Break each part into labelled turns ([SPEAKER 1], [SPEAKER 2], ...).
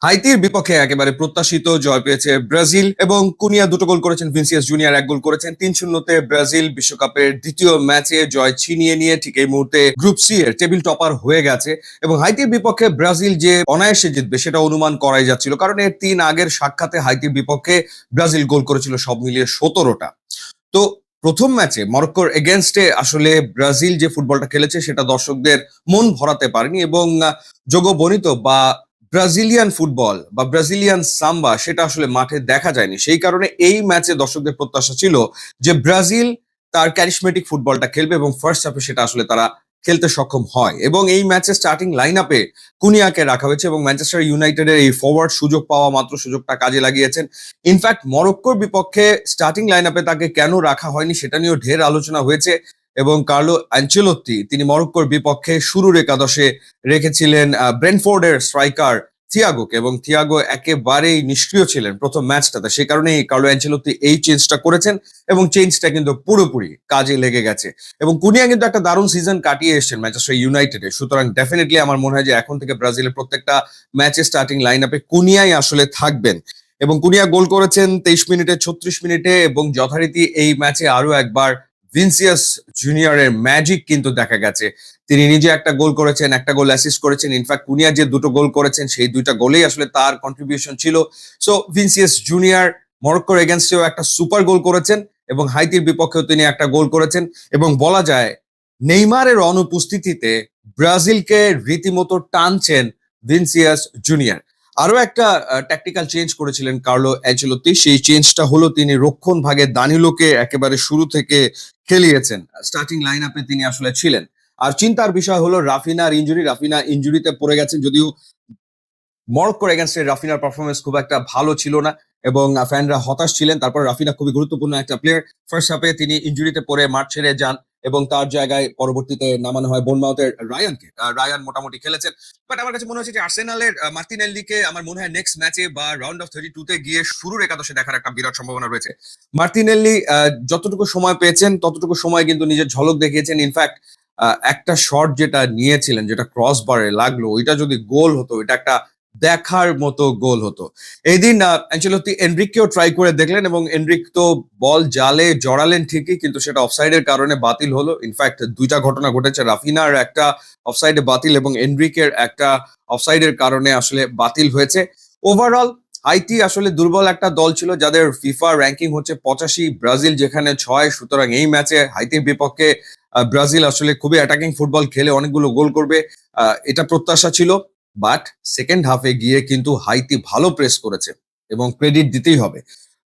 [SPEAKER 1] হাইতির বিপক্ষে একেবারে প্রত্যাশিত জয় পেয়েছে ব্রাজিল এবং কুনিয়া দুটো গোল করেছেন, ভিনিসিয়াস জুনিয়র এক গোল করেছেন। 3-0 ব্রাজিল বিশ্বকাপের দ্বিতীয় ম্যাচে জয় ছিনিয়ে নিয়ে ঠিক এই মুহূর্তে গ্রুপ সি এর টেবিল টপার হয়ে গেছে। এবং হাইতির বিপক্ষে ব্রাজিল যে অনায়াসে জিতবে সেটা অনুমান করাই যাচ্ছিল, কারণ এর 3 আগের সাক্ষাতে হাইতির বিপক্ষে ব্রাজিল গোল করেছিল সব মিলিয়ে 17টা। তো প্রথম ম্যাচে মরক্কোর এগেনস্টে আসলে ব্রাজিল যে ফুটবলটা খেলেছে সেটা দর্শকদের মন ভরাতে পারেনি, এবং যোগবর্ণিত বা ব্রাজিলিয়ান ফুটবল বা ব্রাজিলিয়ান সাম্বা সেটা আসলে মাঠে দেখা যায়নি। সেই কারণে এই ম্যাচে দর্শকদের প্রত্যাশা ছিল যে ব্রাজিল তার ক্যারিশমেটিক ফুটবলটা খেলবে, এবং ফার্স্ট হাফে সেটা আসলে তারা খেলতে সক্ষম হয়। এবং এই ম্যাচে স্টার্টিং লাইন আপে কুনিয়াকে রাখা হয়েছে, এবং ম্যানচেস্টার ইউনাইটেডের এই ফরওয়ার্ড সুযোগ পাওয়া মাত্র সুযোগটা কাজে লাগিয়েছেন। ইনফ্যাক্ট মরক্কোর বিপক্ষে স্টার্টিং লাইন আপে তাকে কেন রাখা হয়নি সেটা নিয়েও ঢের আলোচনা হয়েছে, এবং কার্লো আনচেলত্তি তিনি মরক্কোর বিপক্ষে শুরুর একাদশে রেখেছিলেন ব্রেন্টফোর্ডের স্ট্রাইকার থিয়াগোকে, এবং থিয়াগো একেবারেই নিষ্ক্রিয় ছিলেন প্রথম ম্যাচটাতে। সেই কারণেই কার্লো অ্যানচেলত্তি এই চেঞ্জটা করেছেন, এবং চেঞ্জটা কিন্তু পুরোপুরি কাজে লেগে গেছে। এবং কুনিয়া কিন্তু একটা দারুণ সিজন কাটিয়ে এসেছেন ম্যানচেস্টার ইউনাইটেডে, সুতরাং ডেফিনেটলি আমার মনে হয় যে এখন থেকে ব্রাজিলের প্রত্যেকটা ম্যাচে স্টার্টিং লাইন আপে কুনিয়াই আসলে থাকবেন। এবং কুনিয়া গোল করেছেন 23 মিনিটে, 36 মিনিটে, এবং যথারীতি এই ম্যাচে আরো একবার ভিনিসিয়াস জুনিয়রের ম্যাজিক কিন্তু দেখা গেছে। তিনি নিজে একটা গোল করেছেন, একটা গোল অ্যাসিস্ট করেছেন। ইনফ্যাক্ট কুনিয়া যে দুটো গোল করেছেন সেই দুইটা গোলেই আসলে তার কন্ট্রিবিউশন ছিল। সো ভিনিসিয়াস জুনিয়র মরক্কোর এগেনস্টেও একটা সুপার গোল করেছেন, এবং হাইতির বিপক্ষেও তিনি একটা গোল করেছেন। এবং বলা যায় নেইমারের অনুপস্থিতিতে ব্রাজিলকে রীতিমতো টানছেন ভিনিসিয়াস জুনিয়র। আরো একটা ট্যাকটিক্যাল চেঞ্জ করেছিলেন কার্লো অ্যানচেলত্তি। সেই চেঞ্জটা হলো তিনি রক্ষণ ভাগে দানিলোকে একেবারে শুরু থেকে খেলিয়েছেন, স্টার্টিং লাইন আপে তিনি আসলে ছিলেন। আর চিন্তার বিষয় হলো রাফিনার ইনজুরি। রাফিনা ইনজুরিতে পড়ে গেছেন, যদিও মরক্কোর এগেনস্টে রাফিনার পারফরমেন্স খুব একটা ভালো ছিল না, এবং ফ্যানরা হতাশ ছিলেন। তারপর রাফিনা খুবই গুরুত্বপূর্ণ একটা প্লেয়ার। ফার্স্ট হাফে তিনি ইনজুরিতে পড়ে মাঠ ছেড়ে যান, এবং তার জায়গায় পরবর্তীতে নামানো হয় বোর্নমাউথের রায়ানকে। রায়ান মোটামুটি খেলেছেন, বাট আমার কাছে মনে হচ্ছে যে আর্সেনালের মার্তিনেল্লিকে আমার মনে হয় নেক্সট ম্যাচে বা রাউন্ড অফ 32-তে গিয়ে শুরুর একাদশে দেখার একটা বিরাট সম্ভাবনা রয়েছে। মার্তিনেল্লি যতটুকু সময় পেয়েছেন ততটুকু সময় কিন্তু নিজের ঝলক দেখিয়েছেন। ইনফ্যাক্ট একটা শট যেটা নিয়েছিলেন, যেটা ক্রস বারে লাগলো, ওইটা যদি গোল হতো, এটা একটা দেখার মতো গোল হতো। এই দিন অ্যানচেলত্তি এনরিককেও ট্রাই করে দেখলেন, এবং এনরিক তো বল জালে জড়ালেন ঠিকই, কিন্তু সেটা অফসাইডের কারণে বাতিল হলো। ইনফ্যাক্ট দুইটা ঘটনা ঘটেছে, রাফিনার একটা অফসাইডে বাতিল এবং এনরিকের একটা অফসাইডের কারণে আসলে বাতিল হয়েছে। ওভারঅল হাইতি আসলে দুর্বল একটা দল ছিল, যাদের ফিফা র্যাঙ্কিং হচ্ছে 85, ব্রাজিল যেখানে 6। সুতরাং এই ম্যাচে হাইতির বিপক্ষে ব্রাজিল আসলে খুবই অ্যাটাকিং ফুটবল খেলে অনেকগুলো গোল করবে, এটা প্রত্যাশা ছিল। বাট সেকেন্ড হাফে গিয়ে কিন্তু হাইতি ভালো প্রেস করেছে, এবং ক্রেডিট দিতেই হবে।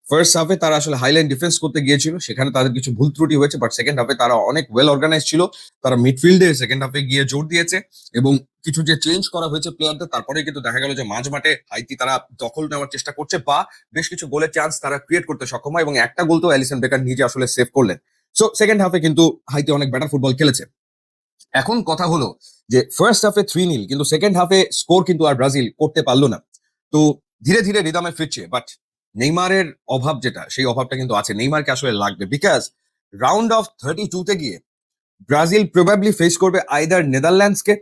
[SPEAKER 1] ফার্স্ট হাফে তারা আসলে হাইলাইন ডিফেন্স করতে গিয়েছিল, সেখানে তাদের কিছু ভুল ত্রুটি হয়েছে, বাট সেকেন্ড হাফে তারা অনেক ওয়েল অর্গানাইজ ছিল। তারা মিডফিল্ডে সেকেন্ড হাফে গিয়ে জোর দিয়েছে, এবং কিছু যে চেঞ্জ করা হয়েছে প্লেয়ারদের, তারপরে কিন্তু দেখা গেল যে মাঝ মাঠে হাইতি তারা দখল নেওয়ার চেষ্টা করছে, বা বেশ কিছু গোলের চান্স তারা ক্রিয়েট করতে সক্ষম হয়, এবং একটা গোল তো অ্যালিসন বেকার নিজে আসলে সেভ করলেন। সো সেকেন্ড হাফে কিন্তু হাইতি অনেক বেটার ফুটবল খেলেছে। এখন কথা হলো যে ফার্স্ট হাফে 3-0, কিন্তু সেকেন্ড হাফে স্কোর কিন্তু আর ব্রাজিল করতে পারলো না। তো ধীরে ধীরে রিদমে ফিরছে, বাট নেইমারের অভাব যেটা, সেই অভাবটা কিন্তু আছে। নেইমারকে আসলে লাগবে, বিকজ রাউন্ড অফ 32-তে গিয়ে ব্রাজিল প্রবাবলি ফেস করবে আইদার নেদারল্যান্ডসকে,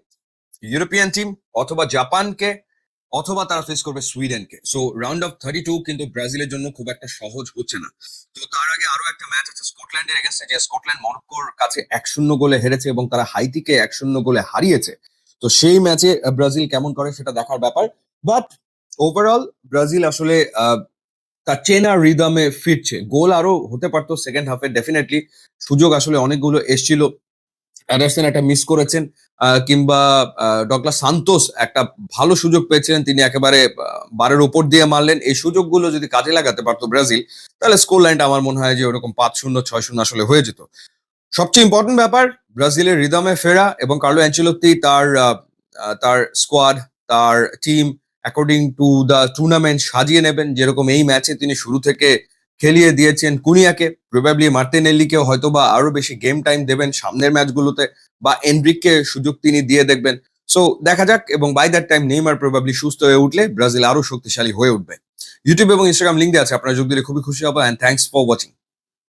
[SPEAKER 1] ইউরোপিয়ান টিম, অথবা জাপানকে, অথবা তারা ফেস করবে সুইডেনকে। সো রাউন্ড অফ 32 কিন্তু ব্রাজিলের জন্য খুব একটা সহজ হচ্ছে না। তো তার আগে আরো একটা ম্যাচ আছে স্কটল্যান্ডের এগেনস্টে, যে স্কটল্যান্ড মরক্কোর কাছে 1-0 গোলে হেরেছে, এবং তারা হাইতিকে 1-0 গোলে হারিয়েছে। তো সেই ম্যাচে ব্রাজিল কেমন করে সেটা দেখার ব্যাপার। বাট ওভারঅল ব্রাজিল আসলে তার চেনা রিদমে ফিরছে। গোল আরো হতে পারতো সেকেন্ড হাফে, ডেফিনেটলি সুযোগ আসলে অনেকগুলো এসছিল। অ্যাডারসন একটা মিস করেছেন, কিংবা ডগলাস সান্তোস একটা ভালো সুযোগ পেয়েছিলেন, তিনি একেবারে বারের উপর দিয়ে মারলেন। এই সুযোগগুলো যদি কাজে লাগাতে পারতো ব্রাজিল, তাহলে স্কোর লাইনটা আমার মনে হয় যে ওরকম 5-0, 6-0 আসলে হয়ে যেত। সবচেয়ে ইম্পর্টেন্ট ব্যাপার ব্রাজিলের রিদমে ফেরা, এবং কার্লো অ্যানচেলত্তি তার স্কোয়াড, তার team according to the tournament সাজিয়ে নেবেন। যেরকম এই ম্যাচে তিনি শুরু থেকে খেলিয়ে দিয়েছেন কুনিয়াকে, প্রবাবলি মার্তিনেল্লিকেও হয়তো বা আরো বেশি গেম টাইম দেবেন সামনের ম্যাচগুলোতে, বা এনরিককে সুযোগ তিনি দিয়ে দেখবেন। সো দেখা যাক, এবং by that time Neymar probably সুস্থ হয়ে উঠলে ব্রাজিল আরো শক্তিশালী হয়ে উঠবে। ইউটিউব এবং ইনস্টাগ্রাম লিঙ্ক দেওয়া আছে, আপনারা যোগ দিলে খুবই খুশি হবো। And thanks for watching.